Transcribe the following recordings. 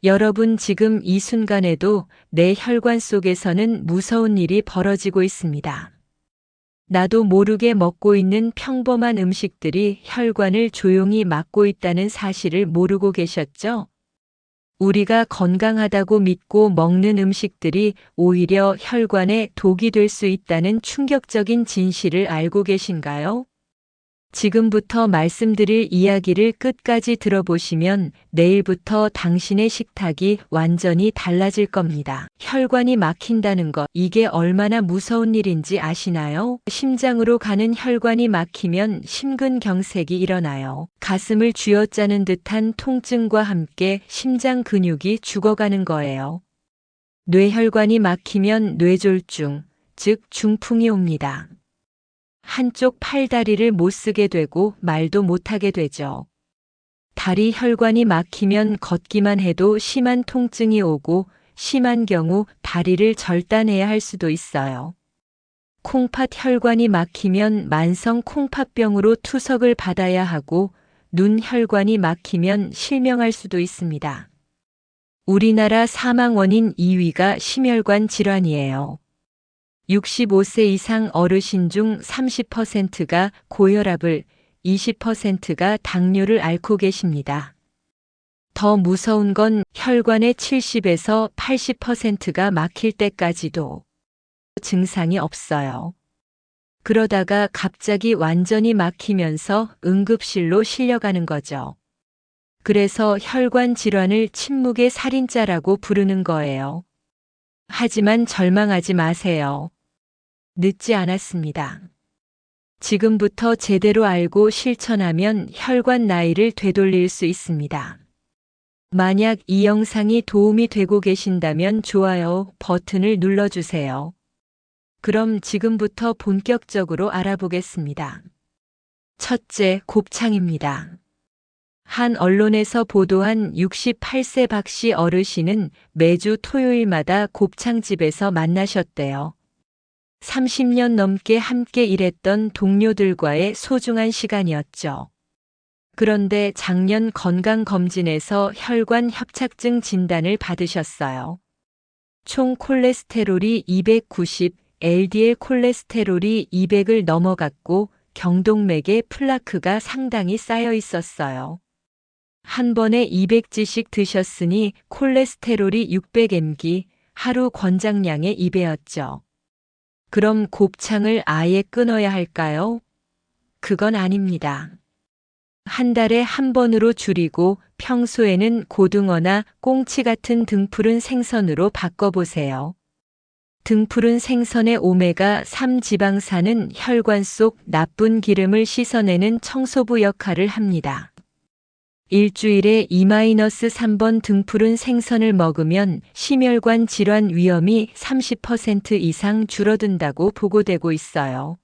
여러분 지금 이 순간에도 내 혈관 속에서는 무서운 일이 벌어지고 있습니다. 나도 모르게 먹고 있는 평범한 음식들이 혈관을 조용히 막고 있다는 사실을 모르고 계셨죠? 우리가 건강하다고 믿고 먹는 음식들이 오히려 혈관에 독이 될 수 있다는 충격적인 진실을 알고 계신가요? 지금부터 말씀드릴 이야기를 끝까지 들어보시면 내일부터 당신의 식탁이 완전히 달라질 겁니다. 혈관이 막힌다는 것, 이게 얼마나 무서운 일인지 아시나요? 심장으로 가는 혈관이 막히면 심근경색이 일어나요. 가슴을 쥐어짜는 듯한 통증과 함께 심장 근육이 죽어가는 거예요. 뇌혈관이 막히면 뇌졸중, 즉 중풍이 옵니다. 한쪽 팔다리를 못 쓰게 되고 말도 못하게 되죠. 다리 혈관이 막히면 걷기만 해도 심한 통증이 오고 심한 경우 다리를 절단해야 할 수도 있어요. 콩팥 혈관이 막히면 만성 콩팥병으로 투석을 받아야 하고 눈 혈관이 막히면 실명할 수도 있습니다. 우리나라 사망 원인 2위가 심혈관 질환이에요. 65세 이상 어르신 중 30%가 고혈압을, 20%가 당뇨를 앓고 계십니다. 더 무서운 건 혈관의 70에서 80%가 막힐 때까지도 증상이 없어요. 그러다가 갑자기 완전히 막히면서 응급실로 실려가는 거죠. 그래서 혈관 질환을 침묵의 살인자라고 부르는 거예요. 하지만 절망하지 마세요. 늦지 않았습니다. 지금부터 제대로 알고 실천하면 혈관 나이를 되돌릴 수 있습니다. 만약 이 영상이 도움이 되고 계신다면 좋아요 버튼을 눌러주세요. 그럼 지금부터 본격적으로 알아보겠습니다. 첫째, 곱창입니다. 한 언론에서 보도한 68세 박 씨 어르신은 매주 토요일마다 곱창집에서 만나셨대요. 30년 넘게 함께 일했던 동료들과의 소중한 시간이었죠. 그런데 작년 건강검진에서 혈관 협착증 진단을 받으셨어요. 총 콜레스테롤이 290, LDL 콜레스테롤이 200을 넘어갔고 경동맥에 플라크가 상당히 쌓여 있었어요. 한 번에 200g씩 드셨으니 콜레스테롤이 600mg, 하루 권장량의 2배였죠. 그럼 곱창을 아예 끊어야 할까요? 그건 아닙니다. 한 달에 한 번으로 줄이고 평소에는 고등어나 꽁치 같은 등푸른 생선으로 바꿔보세요. 등푸른 생선의 오메가3 지방산은 혈관 속 나쁜 기름을 씻어내는 청소부 역할을 합니다. 일주일에 2-3번 등푸른 생선을 먹으면 심혈관 질환 위험이 30% 이상 줄어든다고 보고되고 있어요.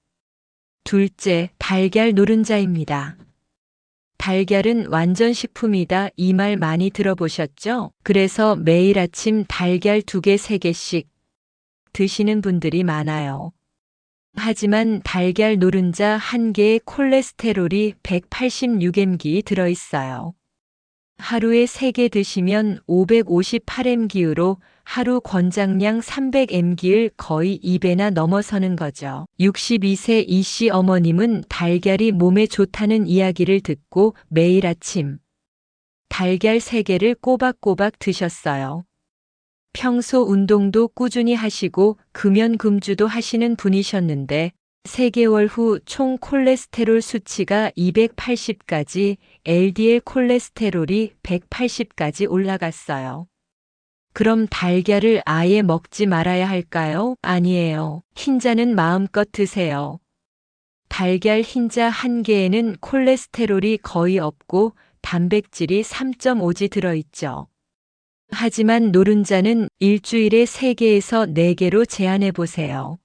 둘째, 달걀 노른자입니다. 달걀은 완전 식품이다 이 말 많이 들어보셨죠? 그래서 매일 아침 달걀 2개, 3개씩 드시는 분들이 많아요. 하지만 달걀 노른자 1개에 콜레스테롤이 186mg 들어있어요. 하루에 3개 드시면 558mg로 하루 권장량 300mg를 거의 2배나 넘어서는 거죠. 62세 이 씨 어머님은 달걀이 몸에 좋다는 이야기를 듣고 매일 아침 달걀 3개를 꼬박꼬박 드셨어요. 평소 운동도 꾸준히 하시고 금연금주도 하시는 분이셨는데 3개월 후 총 콜레스테롤 수치가 280까지, LDL 콜레스테롤이 180까지 올라갔어요. 그럼 달걀을 아예 먹지 말아야 할까요? 아니에요. 흰자는 마음껏 드세요. 달걀 흰자 1개에는 콜레스테롤이 거의 없고 단백질이 3.5g 들어있죠. 하지만 노른자는 일주일에 3개에서 4개로 제한해 보세요.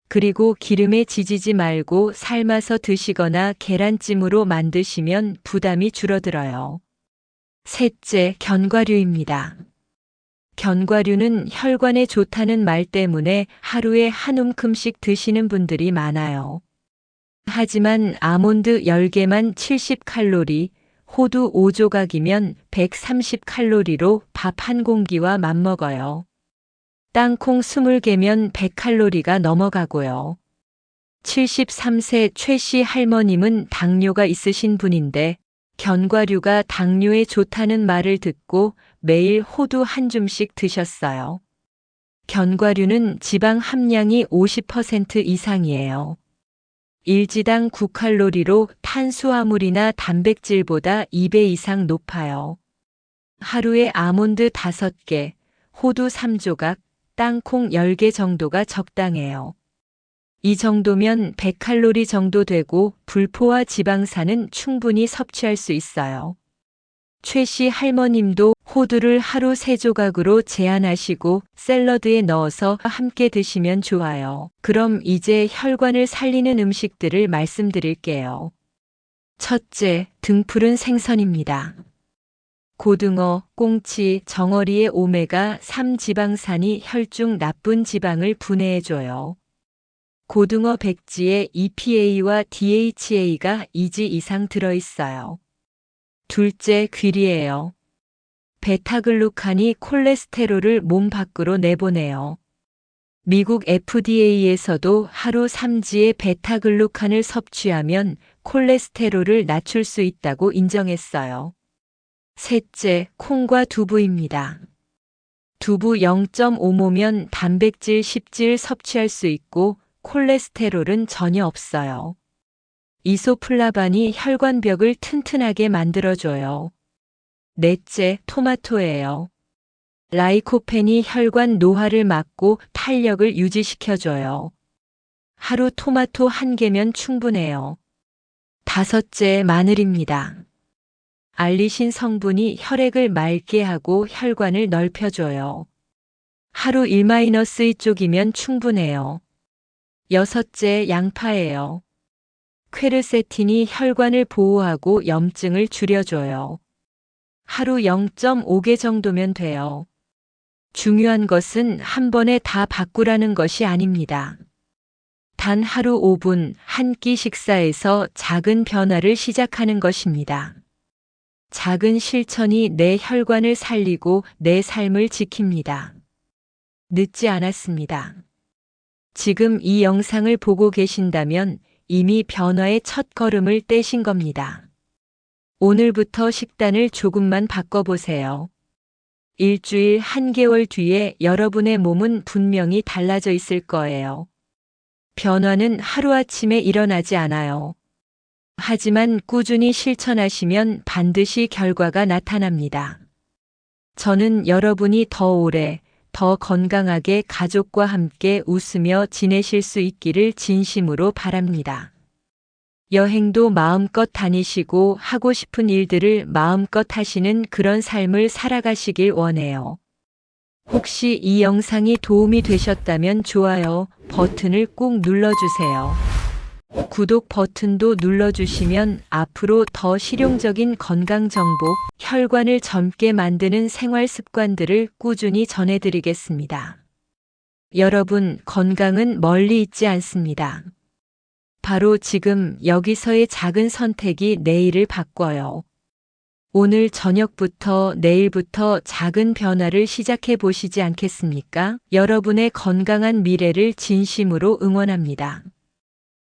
그리고 기름에 지지지 말고 삶아서 드시거나 계란찜으로 만드시면 부담이 줄어들어요. 셋째, 견과류입니다. 견과류는 혈관에 좋다는 말 때문에 하루에 한 움큼씩 드시는 분들이 많아요. 하지만 아몬드 10개만 70칼로리, 호두 5조각이면 130칼로리로 밥 한 공기와 맞먹어요. 땅콩 20개면 100칼로리가 넘어가고요. 73세 최 씨 할머님은 당뇨가 있으신 분인데 견과류가 당뇨에 좋다는 말을 듣고 매일 호두 한 줌씩 드셨어요. 견과류는 지방 함량이 50% 이상이에요. 일지당 9칼로리로 탄수화물이나 단백질보다 2배 이상 높아요. 하루에 아몬드 5개, 호두 3조각, 땅콩 10개 정도가 적당해요. 이 정도면 100칼로리 정도 되고 불포화 지방산은 충분히 섭취할 수 있어요. 최 씨 할머님도 호두를 하루 3조각으로 제한하시고 샐러드에 넣어서 함께 드시면 좋아요. 그럼 이제 혈관을 살리는 음식들을 말씀드릴게요. 첫째, 등푸른 생선입니다. 고등어, 꽁치, 정어리의 오메가3 지방산이 혈중 나쁜 지방을 분해해줘요. 고등어 백지에 EPA와 DHA가 2지 이상 들어있어요. 둘째, 귀리예요. 베타글루칸이 콜레스테롤을 몸 밖으로 내보내요. 미국 FDA에서도 하루 3지의 베타글루칸을 섭취하면 콜레스테롤을 낮출 수 있다고 인정했어요. 셋째, 콩과 두부입니다. 두부 0.5모면 단백질 10질 섭취할 수 있고 콜레스테롤은 전혀 없어요. 이소플라반이 혈관벽을 튼튼하게 만들어줘요. 넷째, 토마토예요. 라이코펜이 혈관 노화를 막고 탄력을 유지시켜줘요. 하루 토마토 1개면 충분해요. 다섯째, 마늘입니다. 알리신 성분이 혈액을 맑게 하고 혈관을 넓혀줘요. 하루 1-2쪽이면 충분해요. 여섯째, 양파예요. 퀘르세틴이 혈관을 보호하고 염증을 줄여줘요. 하루 0.5개 정도면 돼요. 중요한 것은 한 번에 다 바꾸라는 것이 아닙니다. 단 하루 5분 한 끼 식사에서 작은 변화를 시작하는 것입니다. 작은 실천이 내 혈관을 살리고 내 삶을 지킵니다. 늦지 않았습니다. 지금 이 영상을 보고 계신다면 이미 변화의 첫 걸음을 떼신 겁니다. 오늘부터 식단을 조금만 바꿔보세요. 일주일, 한개월 뒤에 여러분의 몸은 분명히 달라져 있을 거예요. 변화는 하루아침에 일어나지 않아요. 하지만 꾸준히 실천하시면 반드시 결과가 나타납니다. 저는 여러분이 더 오래, 더 건강하게 가족과 함께 웃으며 지내실 수 있기를 진심으로 바랍니다. 여행도 마음껏 다니시고 하고 싶은 일들을 마음껏 하시는 그런 삶을 살아가시길 원해요. 혹시 이 영상이 도움이 되셨다면 좋아요 버튼을 꾹 눌러주세요. 구독 버튼도 눌러주시면 앞으로 더 실용적인 건강 정보, 혈관을 젊게 만드는 생활 습관들을 꾸준히 전해드리겠습니다. 여러분, 건강은 멀리 있지 않습니다. 바로 지금 여기서의 작은 선택이 내일을 바꿔요. 오늘 저녁부터 내일부터 작은 변화를 시작해 보시지 않겠습니까? 여러분의 건강한 미래를 진심으로 응원합니다.